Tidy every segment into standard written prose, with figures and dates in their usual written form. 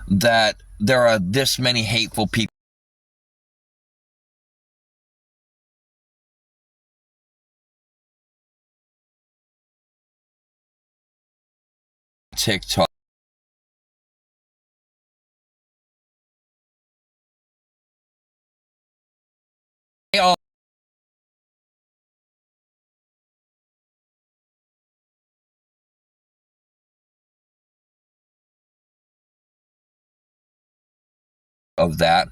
that there are this many hateful people on TikTok. They all of that.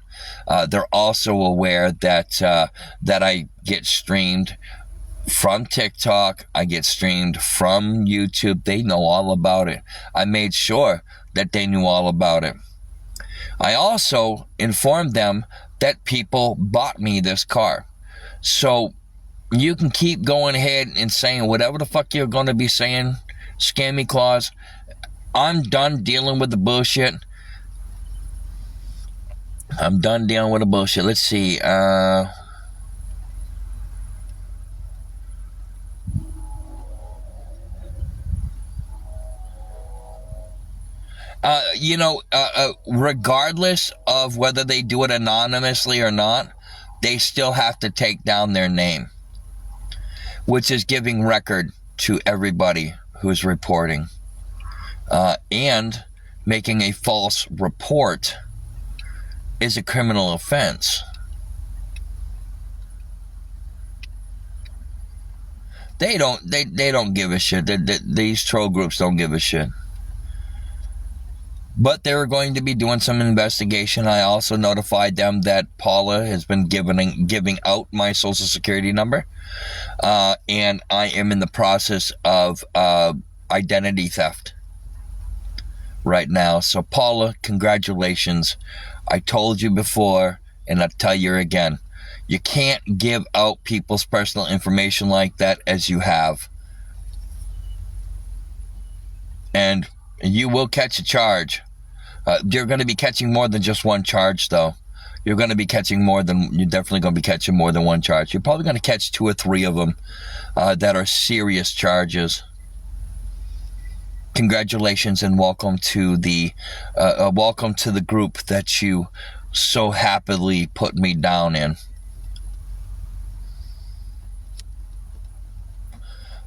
They're also aware that that I get streamed from TikTok. I get streamed from YouTube. They know all about it. I made sure that they knew all about it. I also informed them that people bought me this car. So you can keep going ahead and saying whatever the fuck you're going to be saying, Scammy Claus. I'm done dealing with the bullshit. I'm done dealing with the bullshit. Let's see. Regardless of whether they do it anonymously or not, they still have to take down their name, which is giving record to everybody who's reporting. And making a false report is a criminal offense. They don't give a shit. These troll groups don't give a shit. But they're going to be doing some investigation. I also notified them that Paula has been giving out my social security number. And I am in the process of identity theft right now. So Paula, congratulations. I told you before, and I'll tell you again. You can't give out people's personal information like that as you have. And you will catch a charge. You're going to be catching more than just one charge, though. You're definitely going to be catching more than one charge. You're probably going to catch 2 or 3 of them that are serious charges. Congratulations and welcome to the group that you so happily put me down in.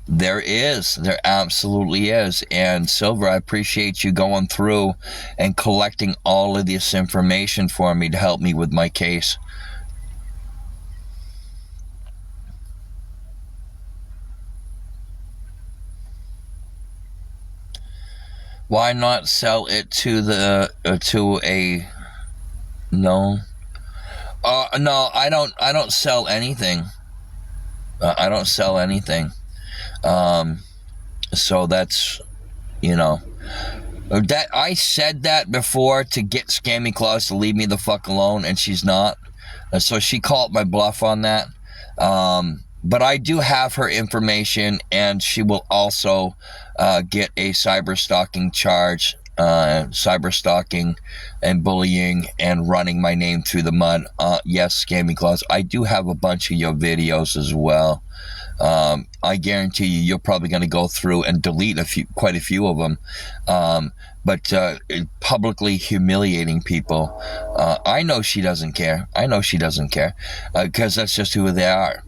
There absolutely is. And Silver, I appreciate you going through and collecting all of this information for me to help me with my case. Why not sell it to a no? No, I don't sell anything. I don't sell anything. So that's, that I said that before to get Scammy Claus to leave me the fuck alone, and she's not. So she called my bluff on that. But I do have her information, and she will also get a cyber stalking charge, cyber stalking and bullying and running my name through the mud. Yes, Scammy Claus, I do have a bunch of your videos as well. I guarantee you're probably going to go through and delete quite a few of them. But publicly humiliating people, I know she doesn't care. Because that's just who they are.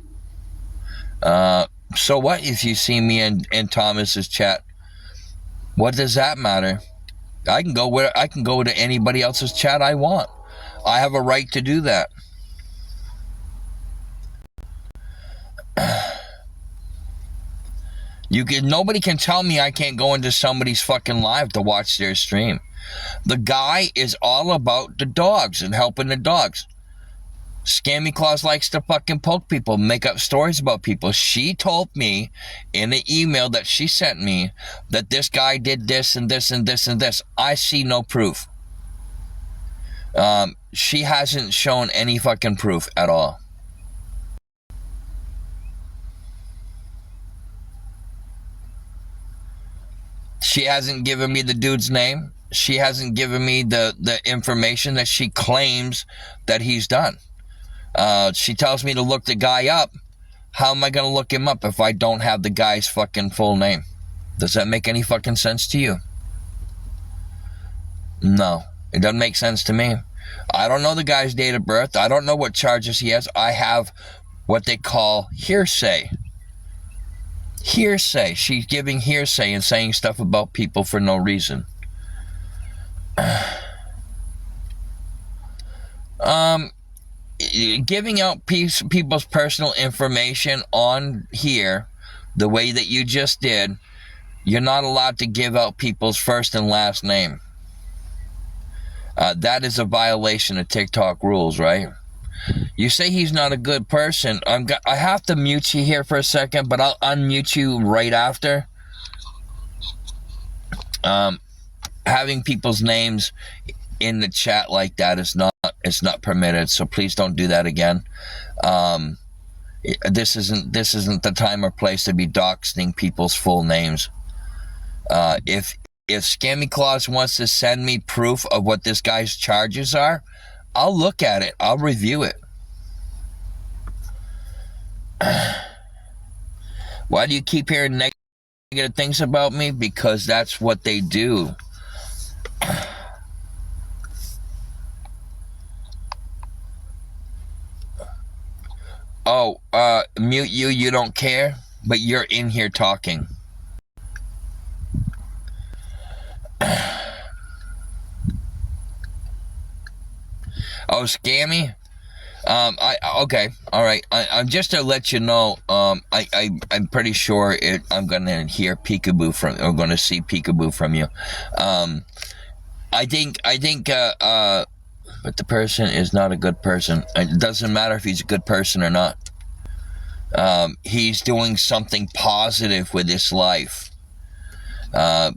So what if you see me in Thomas's chat? What does that matter? I can go to anybody else's chat I want. I have a right to do that. Nobody can tell me I can't go into somebody's fucking live to watch their stream. The guy is all about the dogs and helping the dogs. Scammy Claus likes to fucking poke people, make up stories about people. She told me in the email that she sent me that this guy did this and this and this and this. I see no proof. She hasn't shown any fucking proof at all. She hasn't given me the dude's name. She hasn't given me the information that she claims that he's done. She tells me to look the guy up. How am I going to look him up if I don't have the guy's fucking full name? Does that make any fucking sense to you? No, It doesn't make sense to me. I don't know the guy's date of birth. I don't know what charges he has. I have what they call hearsay. Hearsay. She's giving hearsay and saying stuff about people for no reason. Giving out people's personal information on here the way that you just did, you're not allowed to give out people's first and last name. That is a violation of TikTok rules, right? You say he's not a good person. I have to mute you here for a second, but I'll unmute you right after. Having people's names in the chat like that is not permitted, so please don't do that again. This isn't the time or place to be doxing people's full names. If Scammy Claus wants to send me proof of what this guy's charges are, I'll look at it. I'll review it. Why do you keep hearing negative things about me? Because that's what they do. Oh, mute you, you don't care, but you're in here talking. Oh, Scammy? Okay, all right. I'm just to let you know. I'm pretty sure I'm gonna hear peekaboo from, or gonna see peekaboo from you. I think. But the person is not a good person. It doesn't matter if he's a good person or not. He's doing something positive with his life. Yeah,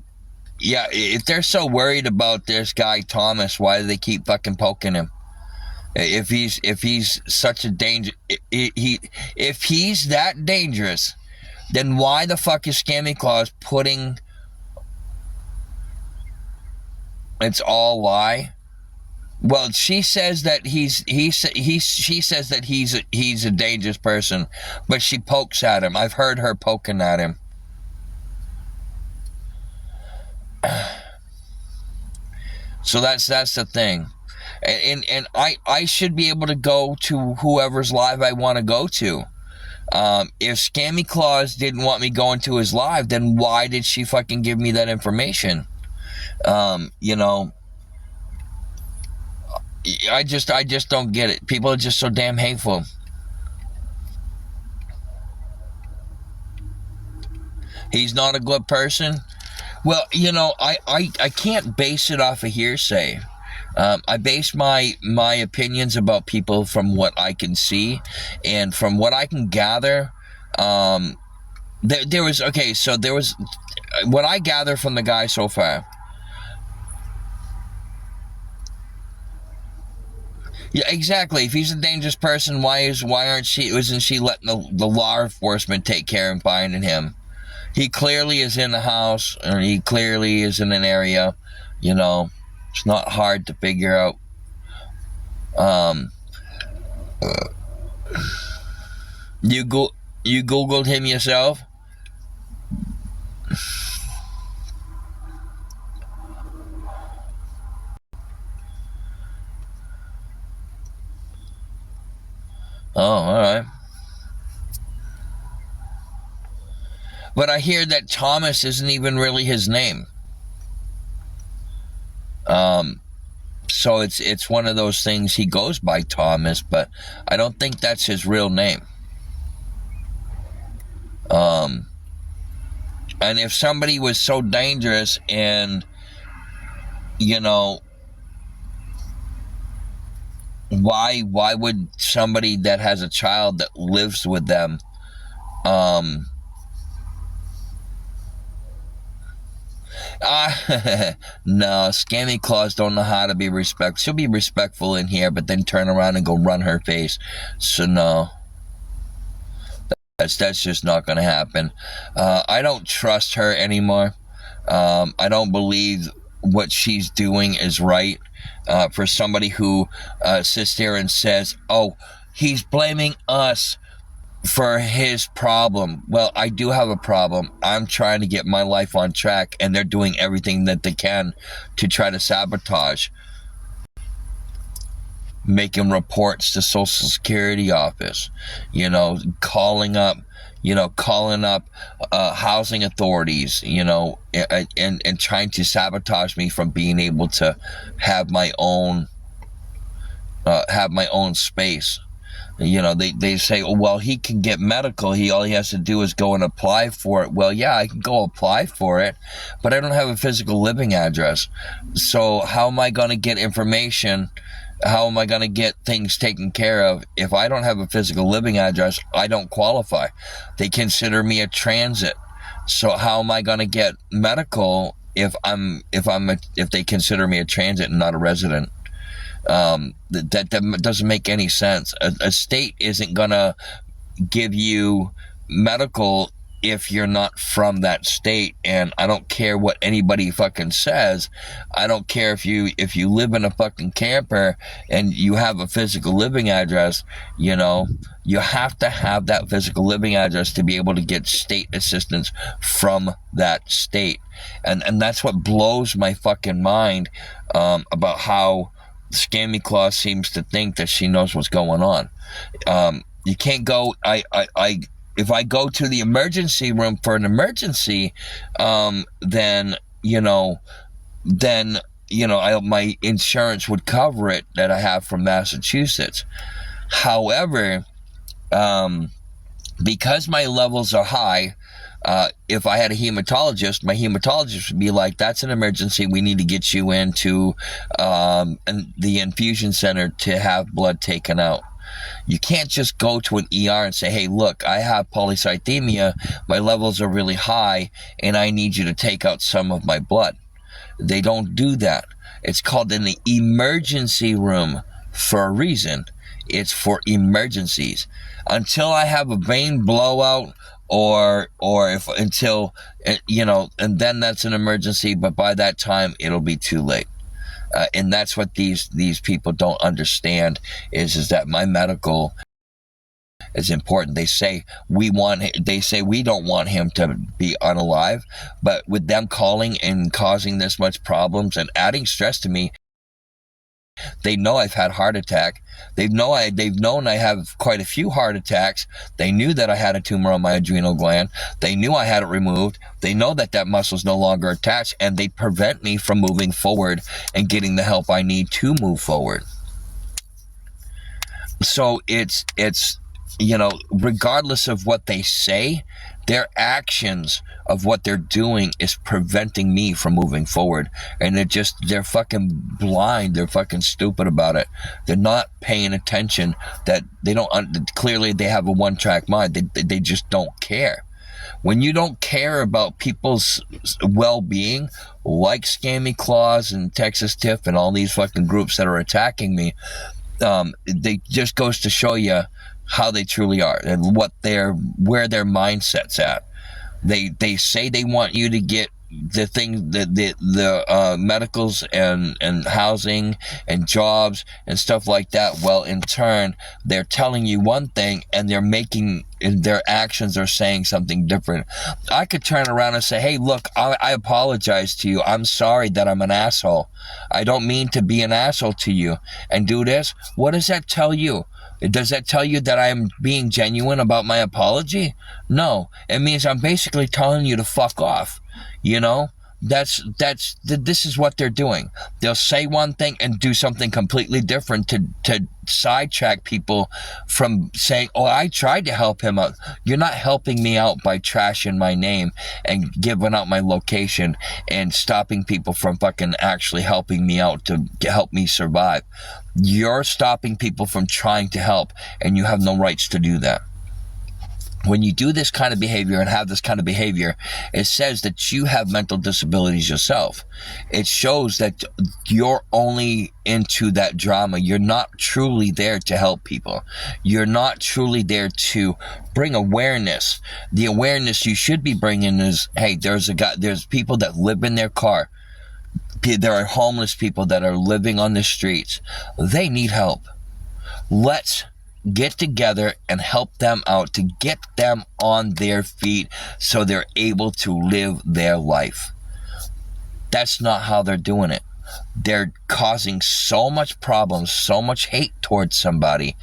if they're so worried about this guy Thomas, why do they keep fucking poking him? If he's such a danger, if he's that dangerous, then why the fuck is Scammy Claus putting? It's all why. Well, she says that she says that he's a dangerous person, but she pokes at him. I've heard her poking at him. So that's the thing. And I should be able to go to whoever's live I want to go to. If Scammy Claus didn't want me going to his live, then why did she fucking give me that information? You know, I just don't get it. People are just so damn hateful. He's not a good person. Well, you know, I can't base it off of hearsay. I base my opinions about people from what I can see and from what I can gather. There was what I gather from the guy so far. Yeah, exactly. If he's a dangerous person, isn't she letting the law enforcement take care of finding him? He clearly is in the house, or he clearly is in an area. You know, it's not hard to figure out. You Googled him yourself? Oh, all right. But I hear that Thomas isn't even really his name. So it's one of those things. He goes by Thomas, but I don't think that's his real name. And if somebody was so dangerous and, you know, why would somebody that has a child that lives with them, no, Scammy Claus don't know how to be respectful. She'll be respectful in here, but then turn around and go run her face. So no, that's just not going to happen. I don't trust her anymore. I don't believe what she's doing is right. For somebody who sits there and says, "Oh, he's blaming us for his problem." Well, I do have a problem. I'm trying to get my life on track, and they're doing everything that they can to try to sabotage. making reports to Social Security office, calling up, housing authorities, and trying to sabotage me from being able to have my own space. They say, oh, well, he can get medical. All he has to do is go and apply for it. Well, yeah, I can go apply for it, but I don't have a physical living address. So how am I going to get information? How am I going to get things taken care of if I don't have a physical living address? I don't qualify. They consider me a transit. So how am I going to get medical if they consider me a transit and not a resident? That doesn't make any sense. A state isn't gonna give you medical if you're not from that state, and I don't care what anybody fucking says. I don't care if you live in a fucking camper and you have a physical living address. You have to have that physical living address to be able to get state assistance from that state, and that's what blows my fucking mind about how Scammy Claus seems to think that she knows what's going on. You can't go. If I go to the emergency room for an emergency, then my insurance would cover it that I have from Massachusetts. However, because my levels are high, if I had a hematologist, my hematologist would be like, that's an emergency. We need to get you into the infusion center to have blood taken out. You can't just go to an ER and say, hey, look, I have polycythemia. My levels are really high, and I need you to take out some of my blood. They don't do that. It's called in the emergency room for a reason. It's for emergencies. Until I have a vein blowout, and then that's an emergency, but by that time it'll be too late. And that's what these people don't understand is that my medical is important. They say we don't want him to be unalive, but with them calling and causing this much problems and adding stress to me, they know I've had heart attack. They've known I have quite a few heart attacks. They knew that I had a tumor on my adrenal gland. They knew I had it removed. They know that muscle's no longer attached, and they prevent me from moving forward and getting the help I need to move forward. So it's regardless of what they say, their actions of what they're doing is preventing me from moving forward. And they're fucking blind. They're fucking stupid about it. They're not paying attention that clearly they have a one-track mind. They just don't care. When you don't care about people's well-being, like Scammy Claus and Texas Tiff and all these fucking groups that are attacking me, they just goes to show you how they truly are and where their mindset's at. They say they want you to get the medicals and housing and jobs and stuff like that. Well, in turn, they're telling you one thing and their actions are saying something different. I could turn around and say, hey, look, I apologize to you. I'm sorry that I'm an asshole. I don't mean to be an asshole to you, and do this. What does that tell you? Does that tell you that I'm being genuine about my apology? No. It means I'm basically telling you to fuck off. This is what they're doing. They'll say one thing and do something completely different to sidetrack people from saying, oh, I tried to help him out. You're not helping me out by trashing my name and giving out my location and stopping people from fucking actually helping me out to help me survive. You're stopping people from trying to help, and you have no rights to do that. When you do this kind of behavior and have this kind of behavior, it says that you have mental disabilities yourself. It shows that you're only into that drama. You're not truly there to help people. You're not truly there to bring awareness. The awareness you should be bringing is, hey, there's people that live in their car. There are homeless people that are living on the streets. They need help. Let's get together and help them out to get them on their feet so they're able to live their life. That's not how they're doing it. they're causing so much problems, so much hate towards somebody,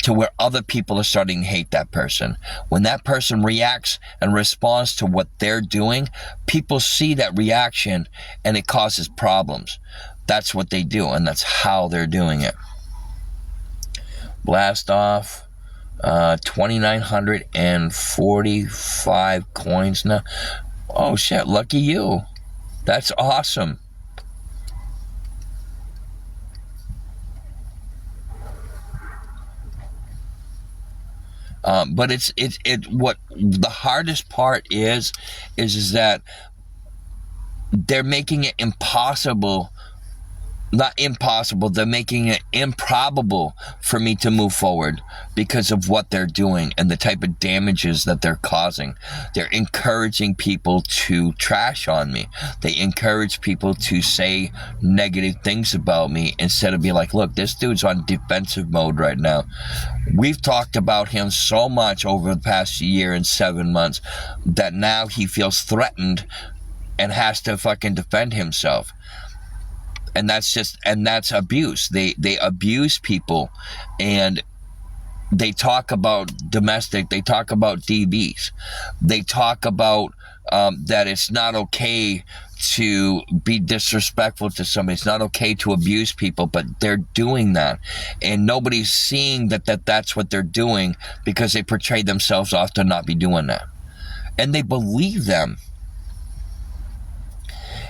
to where other people are starting to hate that person. When that person reacts and responds to what they're doing, people see that reaction and it causes problems. That's what they do, and that's how they're doing it. Blast off. 2,945 coins now. Oh shit, lucky you. That's awesome. But what the hardest part is that they're making it impossible. Not impossible, they're making it improbable for me to move forward because of what they're doing and the type of damages that they're causing. They're encouraging people to trash on me. They encourage people to say negative things about me instead of being like, look, this dude's on defensive mode right now. We've talked about him so much over the past year and 7 months that now he feels threatened and has to fucking defend himself. And that's abuse. They abuse people, and they talk about domestic, they talk about DBs, they talk about that it's not okay to be disrespectful to somebody, it's not okay to abuse people, but they're doing that, and nobody's seeing that's what they're doing because they portray themselves off to not be doing that, and they believe them.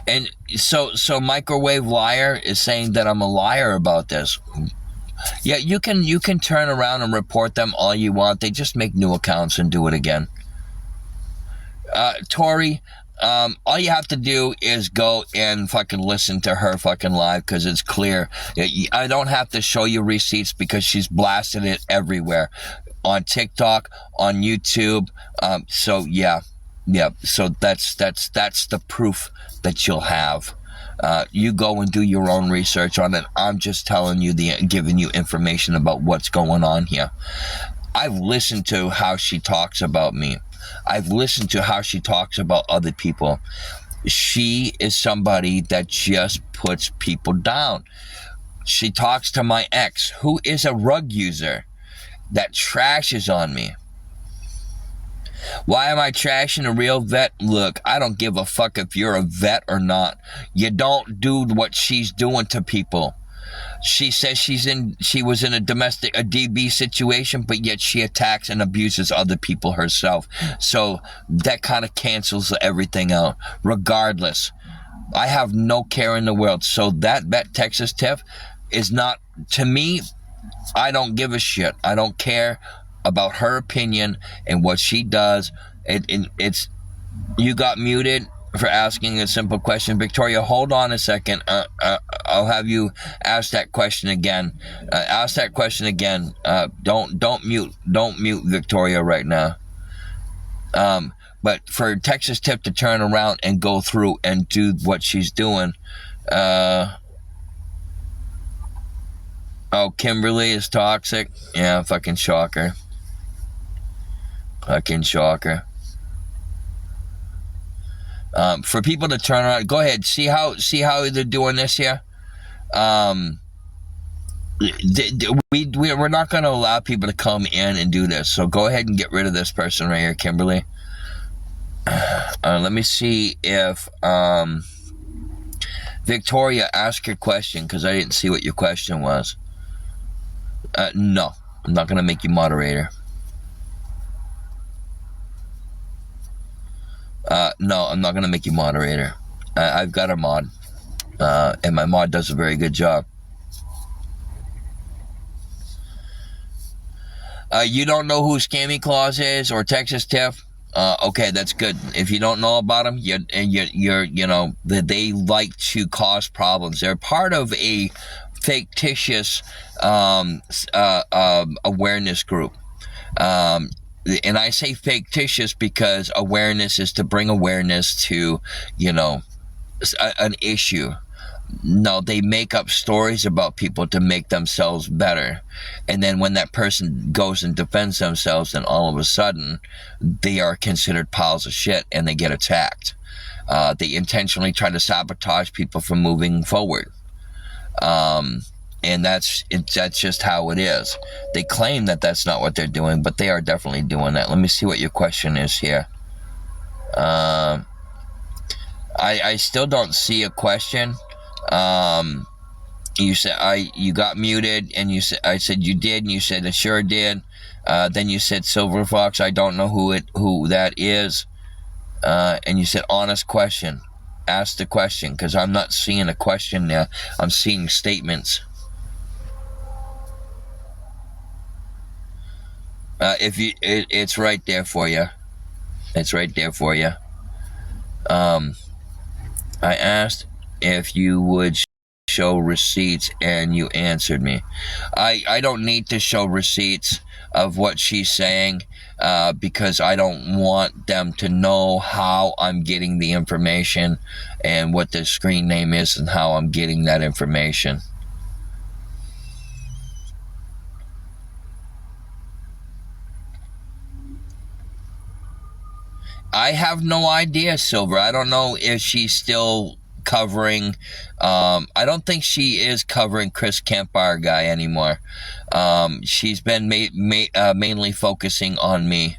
And so Microwave Liar is saying that I'm a liar about this. Yeah, you can turn around and report them all you want. They just make new accounts and do it again. Tori, all you have to do is go and fucking listen to her fucking live, because it's clear. I don't have to show you receipts because she's blasted it everywhere. On TikTok, on YouTube. So yeah. So that's the proof that you'll have. You go and do your own research on it. I'm just telling you, giving you information about what's going on here. I've listened to how she talks about me. I've listened to how she talks about other people. She is somebody that just puts people down. She talks to my ex, who is a rug user, that trashes on me. Why am I trashing a real vet? Look, I don't give a fuck if you're a vet or not. You don't do what she's doing to people. She says she was in a DB situation, but yet she attacks and abuses other people herself. So that kind of cancels everything out. Regardless, I have no care in the world. So that Texas tip is not, to me, I don't give a shit. I don't care about her opinion and what she does. It's you got muted for asking a simple question. Victoria, hold on a second. I'll have you ask that question again. Ask that question again. Don't mute Victoria right now. But for Texas Tip to turn around and go through and do what she's doing, oh, Kimberly is toxic. Yeah, fucking shocker. Fucking shocker. For people to turn around, go ahead. See how they're doing this here. We're not going to allow people to come in and do this. So go ahead and get rid of this person right here, Kimberly. Let me see if Victoria, ask your question, because I didn't see what your question was. No, I'm not going to make you moderator. No, I'm not going to make you moderator. I've got a mod. And my mod does a very good job. You don't know who Scammy Claus is or Texas Tiff? Okay, that's good. If you don't know about them, you know, they like to cause problems. They're part of a fictitious awareness group. And I say fictitious because awareness is to bring awareness to, you know, an issue. No, they make up stories about people to make themselves better. And then when that person goes and defends themselves, then all of a sudden, they are considered piles of shit and they get attacked. They intentionally try to sabotage people from moving forward. And that's just how it is. They claim that that's not what they're doing, but they are definitely doing that. Let me see what your question is here. I still don't see a question. You said you got muted, and I said you did, and you said I sure did. Then you said Silver Fox. I don't know who that is. And you said honest question. Ask the question, because I'm not seeing a question there. I'm seeing statements. It's right there for you. It's right there for you. I asked if you would show receipts, and you answered me. I don't need to show receipts of what she's saying, because I don't want them to know how I'm getting the information and what the screen name is and how I'm getting that information. I have no idea, Silver. I don't know if she's still covering. I don't think she is covering Chris Campfire guy anymore. She's been mainly focusing on me.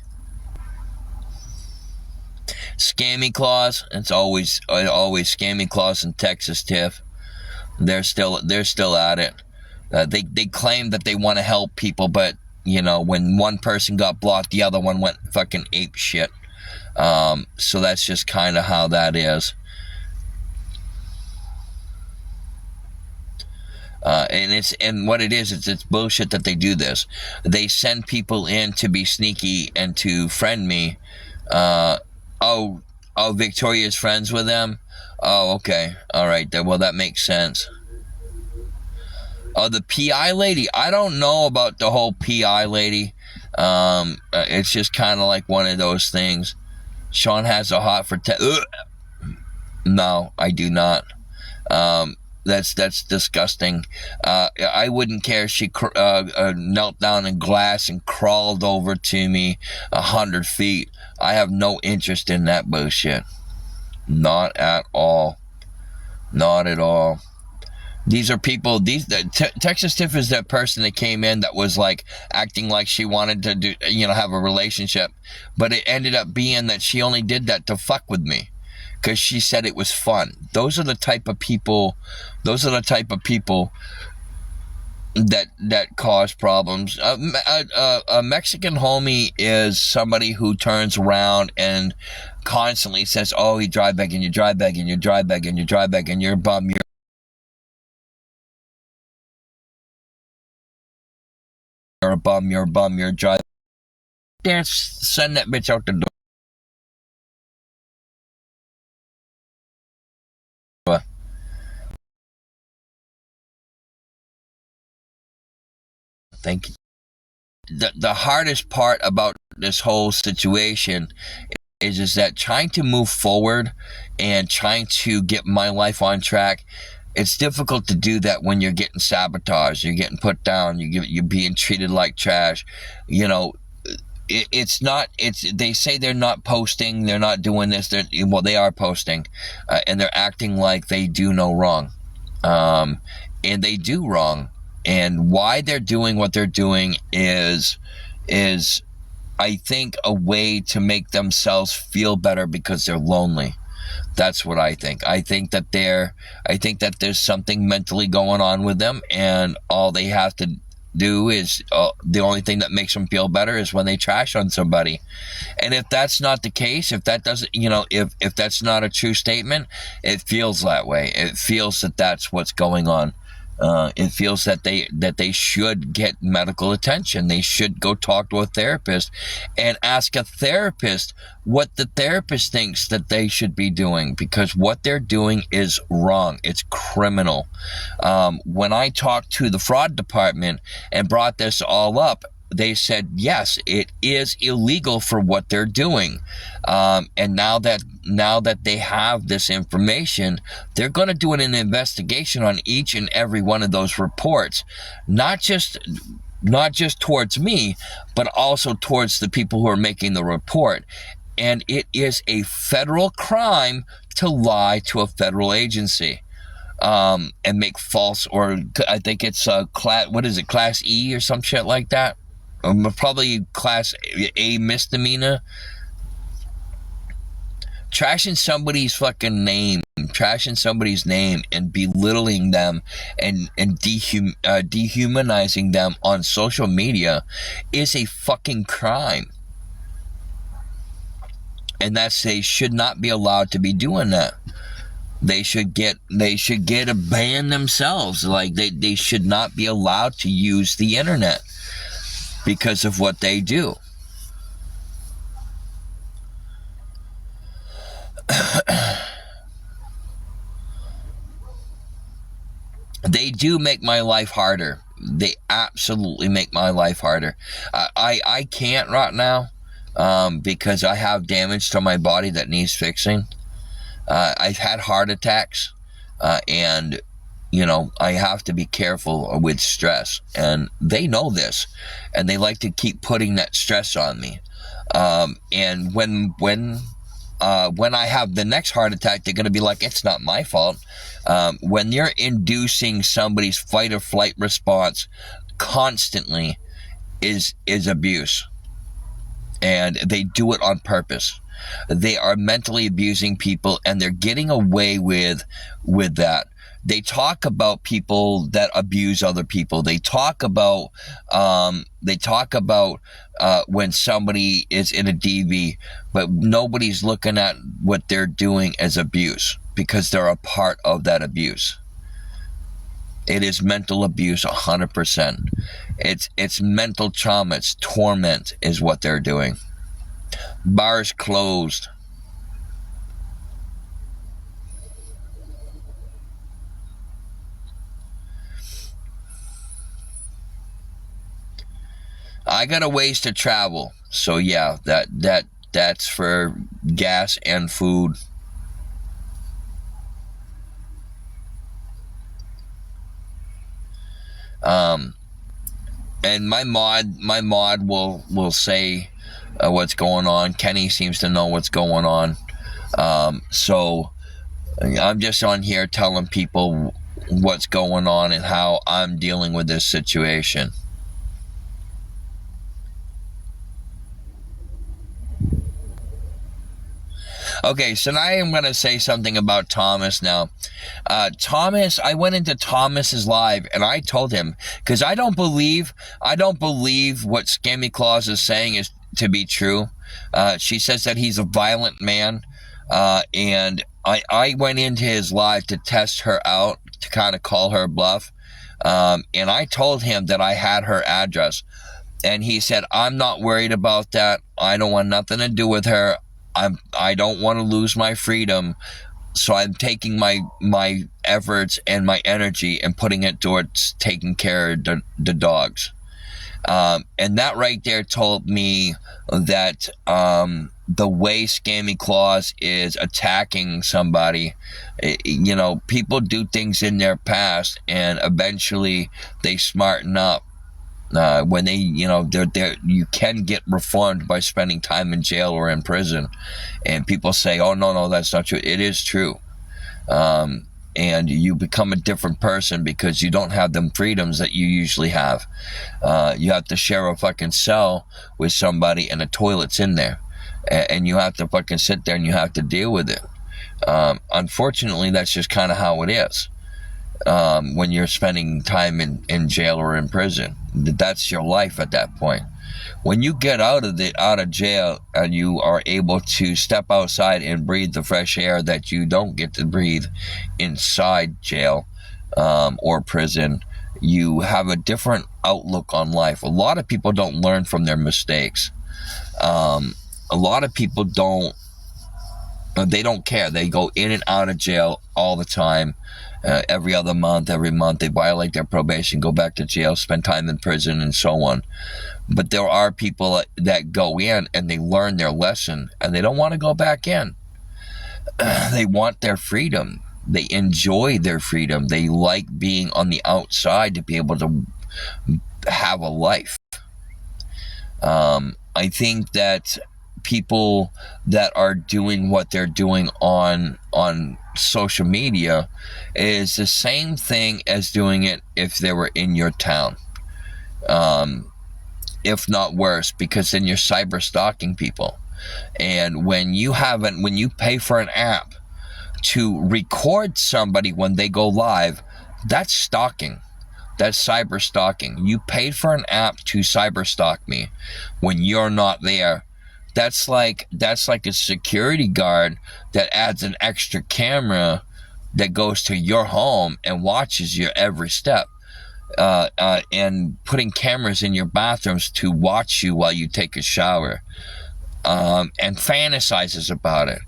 Scammy Claus. It's always Scammy Claus and Texas Tiff. They're still at it. They claim that they want to help people, but you know, when one person got blocked, the other one went fucking ape shit. So that's just kind of how that is. And what it is, it's bullshit that they do this. They send people in to be sneaky and to friend me. Oh, Victoria's friends with them? Oh, okay. All right. Well, that makes sense. Oh, the PI lady? I don't know about the whole PI lady. It's just kind of like one of those things. Sean has a hot for No, I do not. That's disgusting. I wouldn't care if she knelt down in glass and crawled over to me 100 feet. I have no interest in that bullshit. Not at all. Not at all. These are people. Texas Tiff is that person that came in that was like acting like she wanted to do, have a relationship, but it ended up being that she only did that to fuck with me, because she said it was fun. Those are the type of people. That cause problems. A Mexican homie is somebody who turns around and constantly says, "Oh, you dry begging, you dry begging, you dry begging, you dry begging, you're a bum, you're a bum, you're a bum, you're a dry." Dance, send that bitch out the door. Thank you. The hardest part about this whole situation is that trying to move forward and trying to get my life on track, it's difficult to do that when you're getting sabotaged, you're getting put down, you're being treated like trash. They say they're not posting, they're not doing this, they are posting, and they're acting like they do no wrong, and they do wrong. And why they're doing what they're doing is I think a way to make themselves feel better because they're lonely. That's what I think. I think that there's something mentally going on with them, and all they have to do is the only thing that makes them feel better is when they trash on somebody. And if that's not the case, if that doesn't, if that's not a true statement, it feels that way. It feels that that's what's going on. It feels that they should get medical attention. They should go talk to a therapist and ask a therapist what the therapist thinks that they should be doing, because what they're doing is wrong. It's criminal. When I talked to the fraud department and brought this all up, they said, yes, it is illegal for what they're doing. And now that they have this information, they're going to do an investigation on each and every one of those reports, not just towards me, but also towards the people who are making the report. And it is a federal crime to lie to a federal agency. and make false, or I think it's class E or some shit like that. Probably class A misdemeanor. Trashing somebody's fucking name, and belittling them and dehumanizing them on social media is a fucking crime. And they should not be allowed to be doing that. They should get a ban themselves. Like they should not be allowed to use the internet because of what they do. They do make my life harder. They absolutely make my life harder. I can't right now because I have damage to my body that needs fixing. I've had heart attacks, and I have to be careful with stress, and they know this, and they like to keep putting that stress on me. And when I have the next heart attack, they're going to be like, it's not my fault. When you're inducing somebody's fight or flight response constantly is abuse. And they do it on purpose. They are mentally abusing people, and they're getting away with that. They talk about people that abuse other people. They talk about when somebody is in a DV, but nobody's looking at what they're doing as abuse because they're a part of that abuse. It is mental abuse 100%. It's mental trauma. It's torment is what they're doing. Bars closed. I got a ways to travel, so yeah, that's for gas and food. And my mod will say what's going on. Kenny seems to know what's going on. So I'm just on here telling people what's going on and how I'm dealing with this situation. Okay, so now I'm going to say something about Thomas now. Thomas, I went into Thomas's live and I told him, because I don't believe what Scammy Claus is saying is to be true. She says that he's a violent man, and I went into his live to test her out, to kind of call her bluff, and I told him that I had her address, and he said, I'm not worried about that. I don't want nothing to do with her. I don't want to lose my freedom, so I'm taking my efforts and my energy and putting it towards taking care of the dogs. And that right there told me that the way Scammy Claus is attacking somebody, people do things in their past, and eventually they smarten up. When they, you can get reformed by spending time in jail or in prison. And people say, oh, no, that's not true. It is true. And you become a different person because you don't have them freedoms that you usually have. You have to share a fucking cell with somebody and the toilet's in there. And you have to fucking sit there and you have to deal with it. Unfortunately, that's just kind of how it is. When you're spending time in jail or in prison, that's your life at that point. When you get out of jail and you are able to step outside and breathe the fresh air that you don't get to breathe inside jail or prison, you have a different outlook on life. A lot of people don't learn from their mistakes. A lot of people don't care. They go in and out of jail all the time. Every month they violate their probation, go back to jail, spend time in prison, and so on. But there are people that go in and they learn their lesson and they don't want to go back in. They want their freedom. They enjoy their freedom. They like being on the outside to be able to have a life. I think that people that are doing what they're doing on social media is the same thing as doing it if they were in your town, if not worse, because then you're cyber stalking people. And when you pay for an app to record somebody when they go live, that's stalking. That's cyber stalking. You paid for an app to cyber stalk me when you're not there. That's like a security guard that adds an extra camera that goes to your home and watches your every step. And putting cameras in your bathrooms to watch you while you take a shower, and fantasizes about it.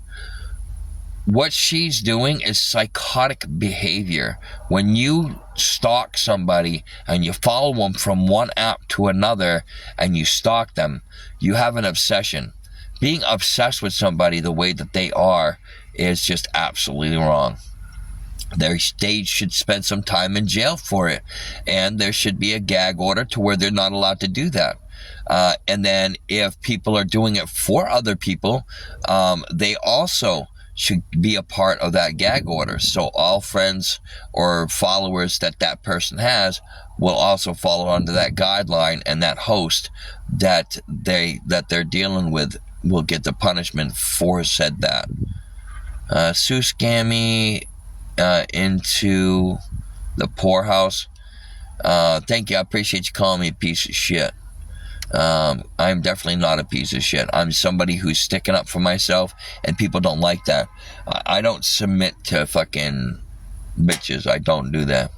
What she's doing is psychotic behavior. When you stalk somebody and you follow them from one app to another and you stalk them, you have an obsession. Being obsessed with somebody the way that they are is just absolutely wrong. They should spend some time in jail for it, and there should be a gag order to where they're not allowed to do that. And then if people are doing it for other people, they also should be a part of that gag order. So all friends or followers that person has will also follow under that guideline, and that host that they're dealing with will get the punishment for said that. Sue Scammy into the poorhouse. Thank you. I appreciate you calling me a piece of shit. I'm definitely not a piece of shit. I'm somebody who's sticking up for myself, and people don't like that. I don't submit to fucking bitches. I don't do that.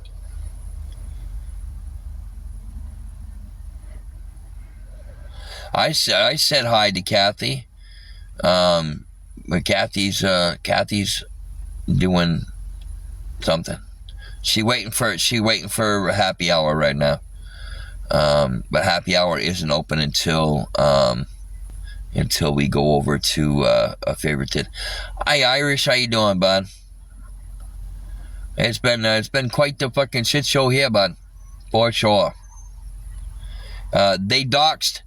I said hi to Kathy. But Kathy's doing something. She waiting for happy hour right now. But happy hour isn't open until we go over to a favorited. Hi Irish, how you doing, bud? It's been quite the fucking shit show here, bud, for sure. They doxed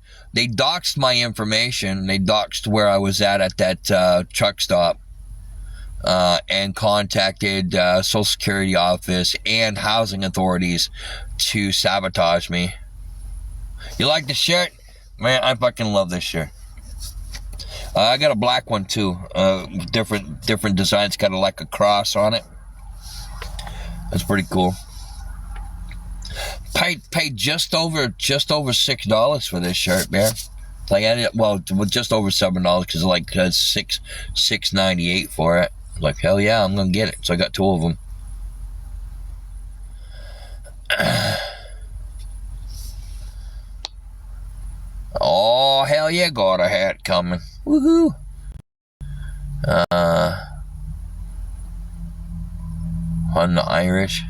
my information. They doxed where I was at that truck stop, and contacted Social Security office and housing authorities to sabotage me. You like the shirt? Man, I fucking love this shirt. I got a black one too. Different designs. Got like a cross on it. That's pretty cool. Paid just over $6 for this shirt, man. Like just over $7 because like $6.98 for it. Like hell yeah, I'm gonna get it. So I got 2 of them. Oh hell yeah, got a hat coming. Woohoo! On the Irish.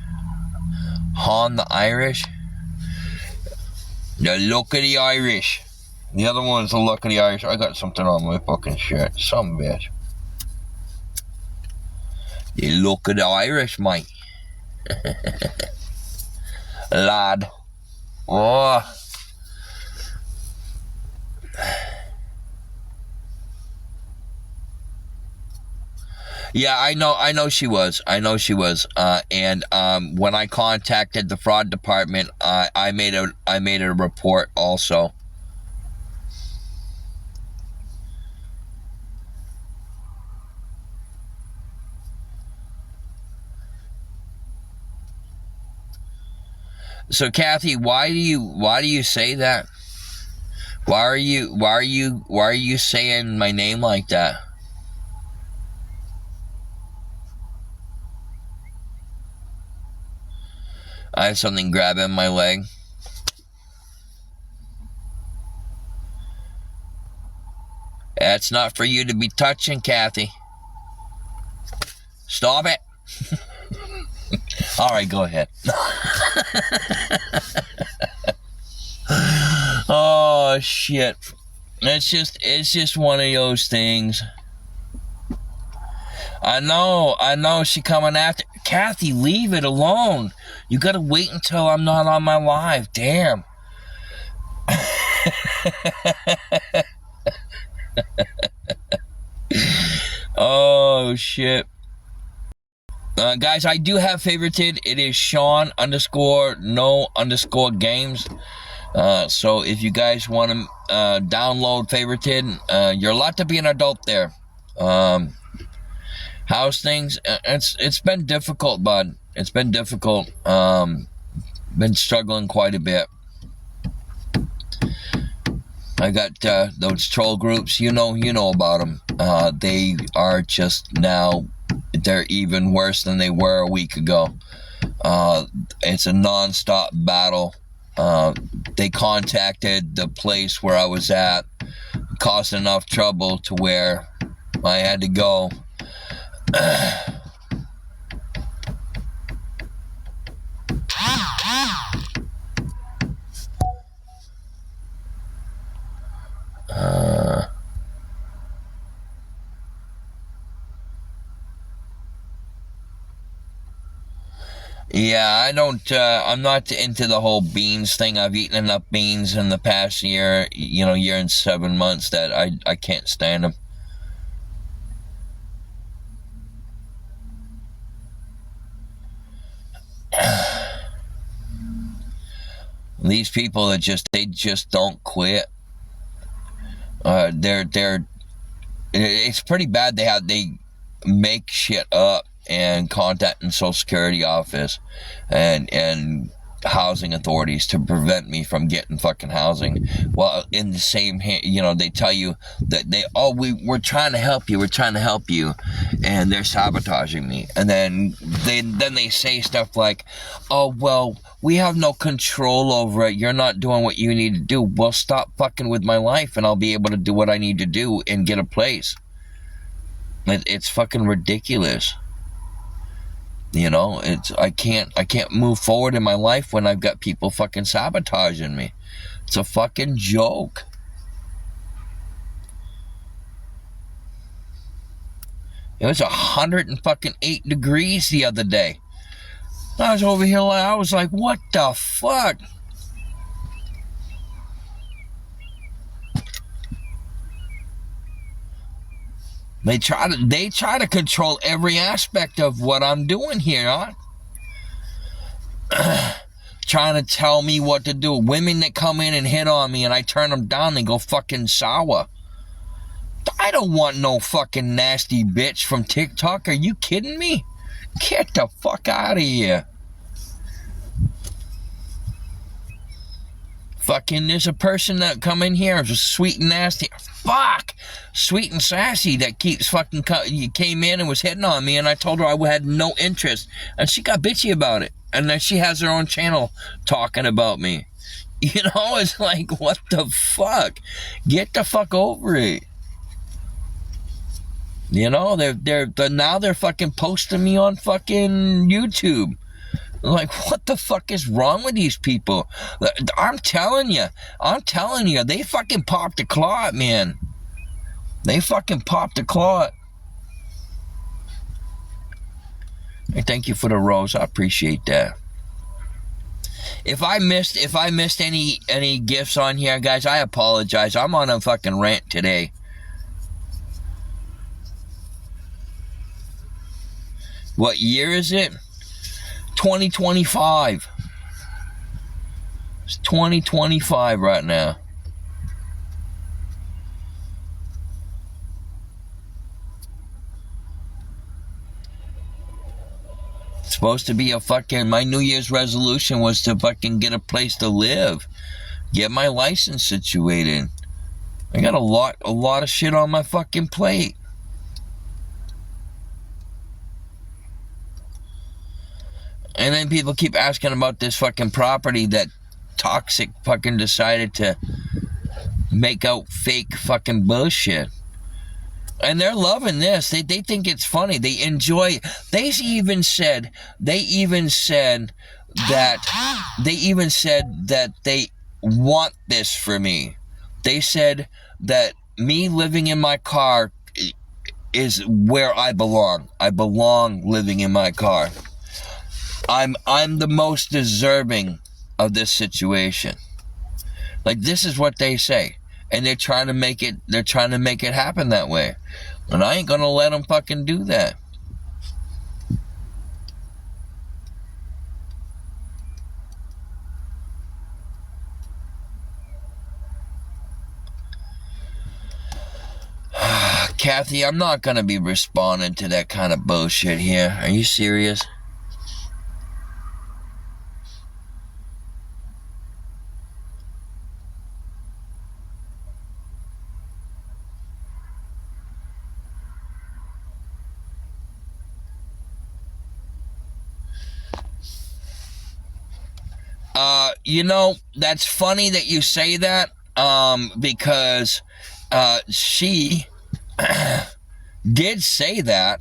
The look of the Irish. The other one's the look of the Irish. I got something on my fucking shirt. Some bitch. The look of the Irish, mate. Lad. Oh. Yeah, I know she was. And when I contacted the fraud department, I made a report also. So Kathy, why do you say that? Why are you saying my name like that? I have something grabbing my leg. That's not for you to be touching, Kathy. Stop it. All right, go ahead. Oh shit. It's just one of those things. I know she coming after. Kathy, leave it alone. You gotta wait until I'm not on my live. Damn. Oh, shit. Guys, I do have favorited. It is Sean _ no _ games. So if you guys want to download favorited, you're allowed to be an adult there. How's things? It's been difficult, bud. It's been difficult. Been struggling quite a bit. I got those troll groups. You know about them. They are just now. They're even worse than they were a week ago. It's a non-stop battle. They contacted the place where I was at, caused enough trouble to where I had to go. Yeah, I don't, I'm not into the whole beans thing. I've eaten enough beans in the past year, year and 7 months that I can't stand them. These people that they just don't quit. It's pretty bad. They make shit up and contact the Social Security office and housing authorities to prevent me from getting fucking housing. Well, in the same hand, they tell you that we're trying to help you, and they're sabotaging me. And then they say stuff like, oh, well, we have no control over it. You're not doing what you need to do. Well, stop fucking with my life and I'll be able to do what I need to do and get a place. It's fucking ridiculous. I can't move forward in my life when I've got people fucking sabotaging me. It's a fucking joke. It was 108 degrees the other day. I was over here, I was like, what the fuck? They try to control every aspect of what I'm doing here, huh? Trying to tell me what to do. Women that come in and hit on me and I turn them down, they go fucking sour. I don't want no fucking nasty bitch from TikTok. Are you kidding me? Get the fuck out of here. Fucking, there's a person that come in here, just sweet and nasty. Fuck! Sweet and sassy that keeps fucking, came in and was hitting on me, and I told her I had no interest. And she got bitchy about it. And then she has her own channel talking about me. It's like, what the fuck? Get the fuck over it. Now they're fucking posting me on fucking YouTube. Like, what the fuck is wrong with these people? I'm telling you, they fucking popped the clot, man. They fucking popped the clot. Hey, thank you for the rose. I appreciate that. If I missed any gifts on here, guys, I apologize. I'm on a fucking rant today. What year is it? 2025. It's 2025 right now. It's supposed to be my New Year's resolution was to fucking get a place to live. Get my license situated. I got a lot of shit on my fucking plate. And then people keep asking about this fucking property that Toxic fucking decided to make out fake fucking bullshit. And they're loving this. They think it's funny. They enjoy. They even said that they want this for me. They said that me living in my car is where I belong. I belong living in my car. I'm the most deserving of this situation. Like, this is what they say. and they're trying to make it happen that way. And I ain't gonna let them fucking do that. Kathy, I'm not gonna be responding to that kind of bullshit here. Are you serious? You know, that's funny that you say that, because she did say that,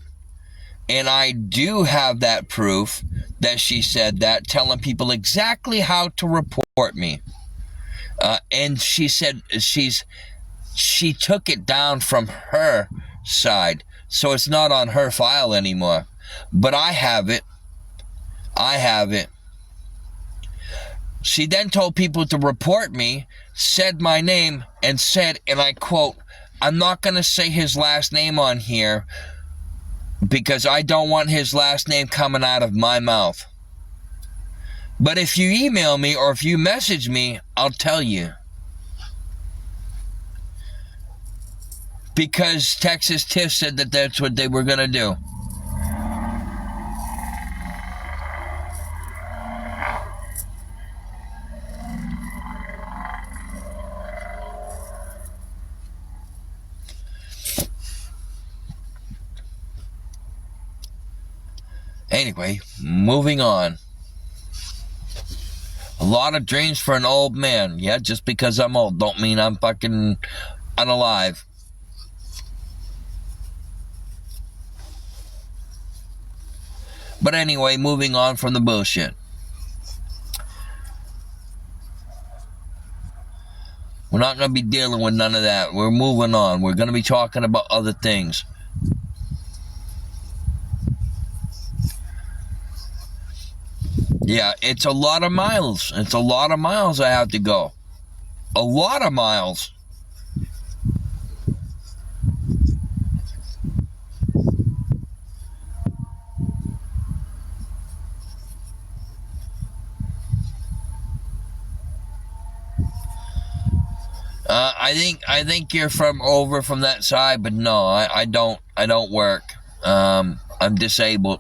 and I do have that proof that she said that, telling people exactly how to report me. And she said she took it down from her side, so it's not on her file anymore. But I have it. She then told people to report me, said my name, and said, and I quote, "I'm not going to say his last name on here because I don't want his last name coming out of my mouth. But if you email me or if you message me, I'll tell you." Because Texas Tiff said that that's what they were going to do. Anyway, moving on. A lot of dreams for an old man. Yeah, just because I'm old don't mean I'm fucking unalive. But anyway, moving on from the bullshit. We're not going to be dealing with none of that. We're moving on. We're going to be talking about other things. Yeah, it's a lot of miles. It's a lot of miles I have to go. A lot of miles. I think you're over from that side, but no, I don't work. I'm disabled.